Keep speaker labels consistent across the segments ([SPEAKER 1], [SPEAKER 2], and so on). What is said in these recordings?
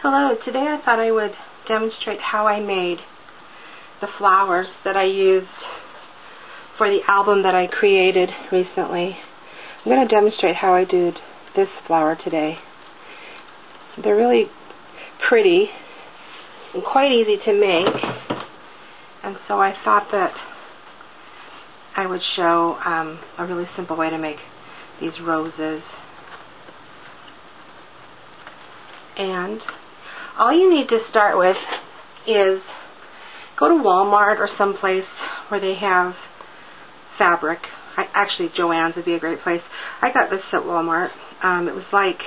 [SPEAKER 1] Hello, today I thought I would demonstrate how I made the flowers that I used for the album that I created recently. I'm going to demonstrate how I did this flower today. They're really pretty and quite easy to make, and so I thought that I would show a really simple way to make these roses. And all you need to start with is go to Walmart or someplace where they have fabric. Actually, Joann's would be a great place. I got this at Walmart. It was like,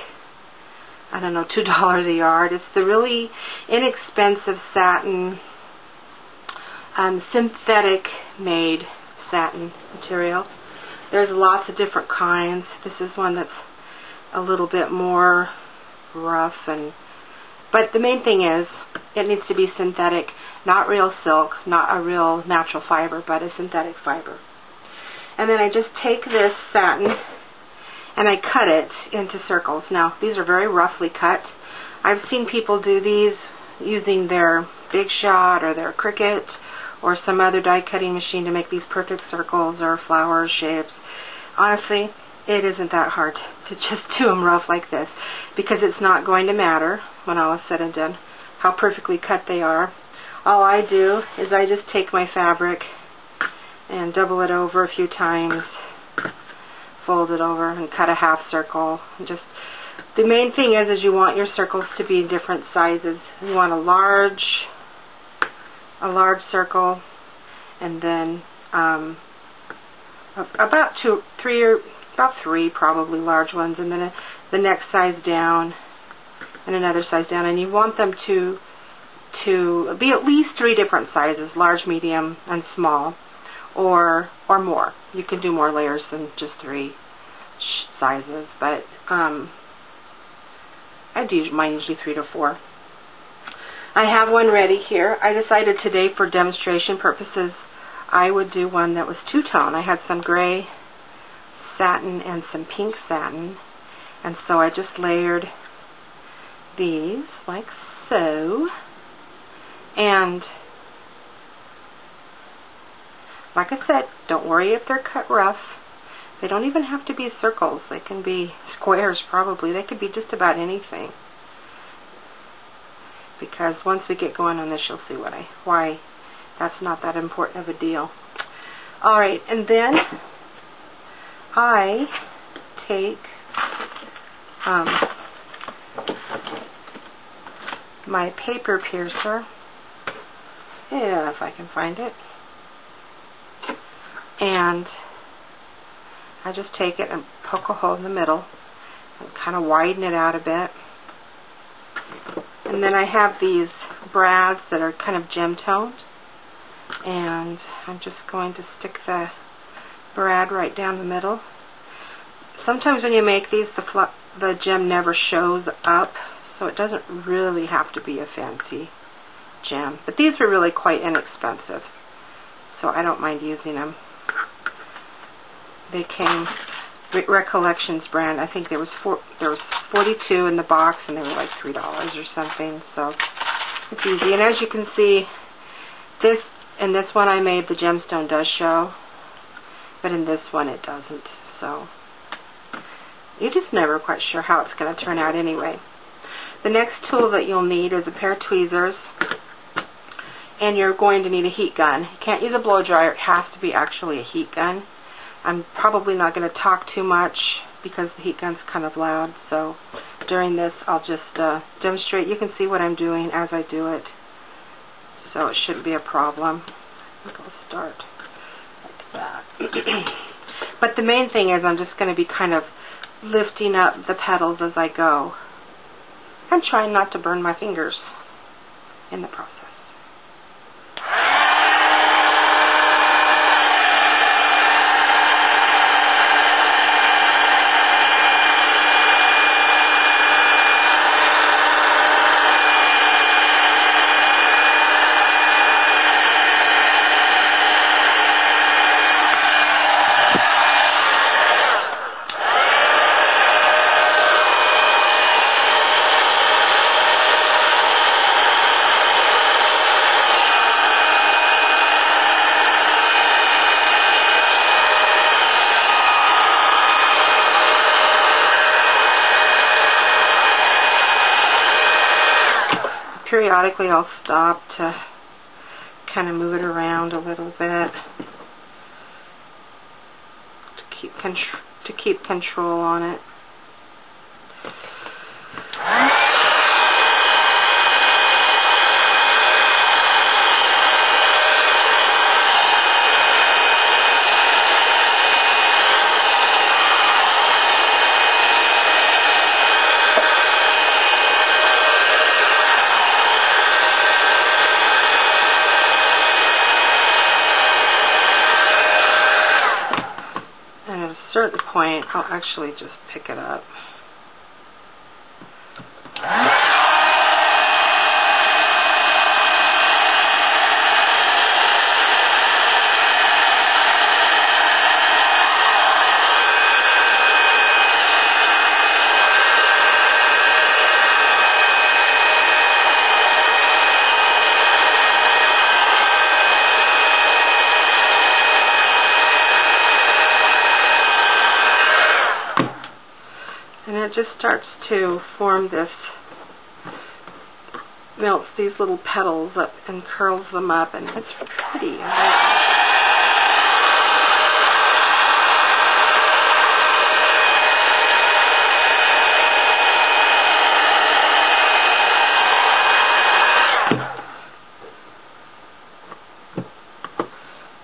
[SPEAKER 1] I don't know, $2 a yard. It's the really inexpensive satin, synthetic made satin material. There's lots of different kinds. This is one that's a little bit more rough, but the main thing is it needs to be synthetic, not real silk, not a real natural fiber, but a synthetic fiber. And then I just take this satin and I cut it into circles. Now these are very roughly cut. I've seen people do these using their Big Shot or their Cricut or some other die cutting machine to make these perfect circles or flower shapes. Honestly, it isn't that hard to just do them rough like this, because it's not going to matter when all is said and done how perfectly cut they are. All I do is I just take my fabric and double it over a few times, fold it over, and cut a half circle. Just the main thing is you want your circles to be different sizes. You want a large circle, and then about three probably large ones, and then the next size down and another size down, and you want them to be at least 3 different sizes: large, medium, and small, or more. You can do more layers than just 3 sizes, but I do mine usually 3 to 4. I have one ready here. I decided today, for demonstration purposes, I would do one that was two-tone. I had some gray satin and some pink satin, and so I just layered these like so, and like I said, don't worry if they're cut rough. They don't even have to be circles. They can be squares probably. They could be just about anything, because once we get going on this, you'll see why that's not that important of a deal. Alright, and then I take my paper piercer, if I can find it, and I just take it and poke a hole in the middle and kind of widen it out a bit. And then I have these brads that are kind of gem-toned, and I'm just going to stick the brad right down the middle. Sometimes when you make these, the gem never shows up, so it doesn't really have to be a fancy gem. But these are really quite inexpensive, so I don't mind using them. They came Recollections brand. I think there was 42 in the box, and they were like $3 or something. So it's easy. And as you can see, in this one I made, the gemstone does show, but in this one it doesn't. So you're just never quite sure how it's going to turn out anyway. The next tool that you'll need is a pair of tweezers, and you're going to need a heat gun. You can't use a blow dryer. It has to be actually a heat gun. I'm probably not going to talk too much because the heat gun's kind of loud, so during this I'll just demonstrate. You can see what I'm doing as I do it, so it shouldn't be a problem. I think I'll start like that. But the main thing is I'm just going to be kind of lifting up the petals as I go. I'm trying not to burn my fingers in the process. periodically I'll stop to kind of move it around a little bit to keep control on it. Certain point, I'll actually just pick it up. And it just starts to form this, melts these little petals up and curls them up, and it's pretty.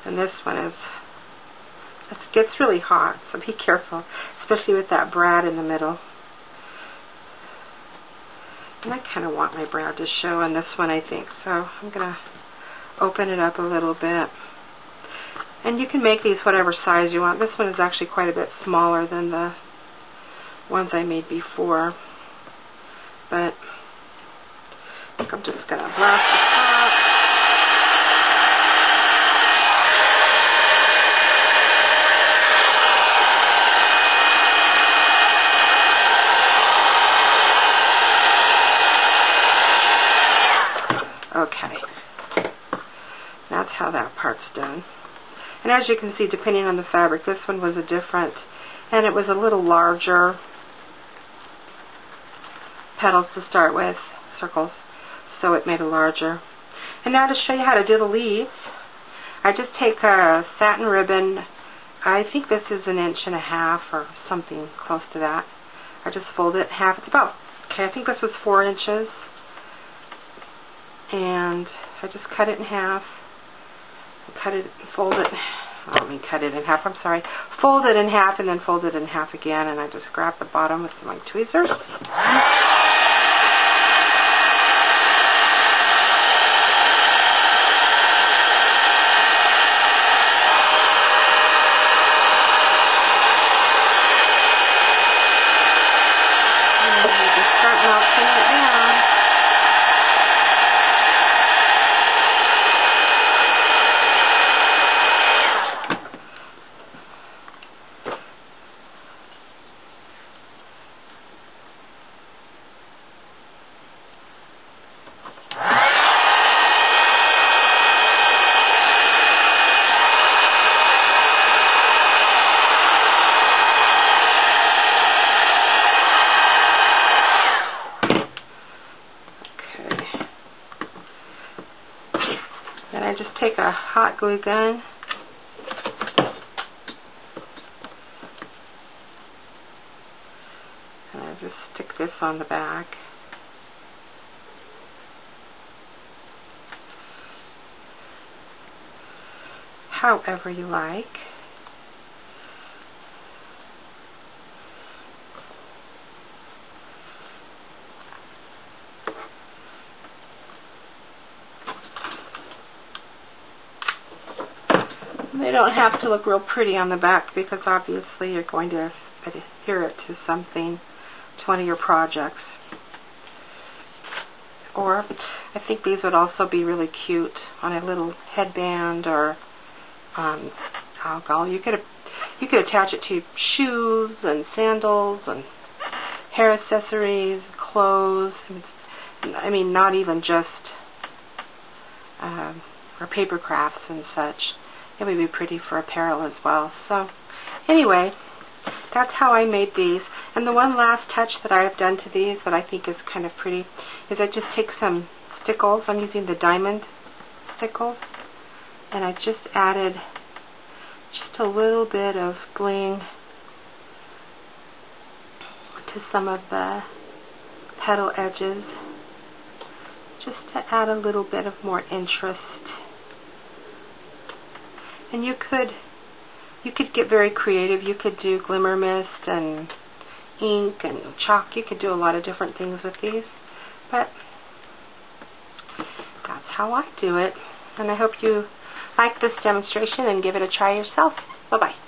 [SPEAKER 1] And this one is, it gets really hot, so be careful, especially with that brad in the middle. And I kind of want my brad to show on this one, I think, so I'm going to open it up a little bit. And you can make these whatever size you want. This one is actually quite a bit smaller than the ones I made before. But I think I'm just going to blast the top. Okay, that's how that part's done. And as you can see, depending on the fabric, this one was a different, and it was a little larger petals to start with, circles, so it made it larger. And now to show you how to do the leaves, I just take a satin ribbon. I think this is 1.5 inches or something close to that. I just fold it in half. It's about, okay, I think this was 4 inches. And I just cut it in half, cut it, fold it, I don't mean cut it in half, I'm sorry, fold it in half and then fold it in half again, and I just grab the bottom with my tweezers. And just start melting it down. Then I just take a hot glue gun and I just stick this on the back. However you like. They don't have to look real pretty on the back because obviously you're going to adhere it to something, to one of your projects. Or I think these would also be really cute on a little headband or you could attach it to shoes and sandals and hair accessories, clothes. I mean, not even just or paper crafts and such. It would be pretty for apparel as well. So anyway, that's how I made these. And the one last touch that I have done to these that I think is kind of pretty is I just take some stickles. I'm using the diamond stickles, and I just added just a little bit of bling to some of the petal edges, just to add a little bit of more interest. And you could get very creative. You could do glimmer mist and ink and chalk. You could do a lot of different things with these, but that's how I do it. And I hope you like this demonstration and give it a try yourself. Bye-bye.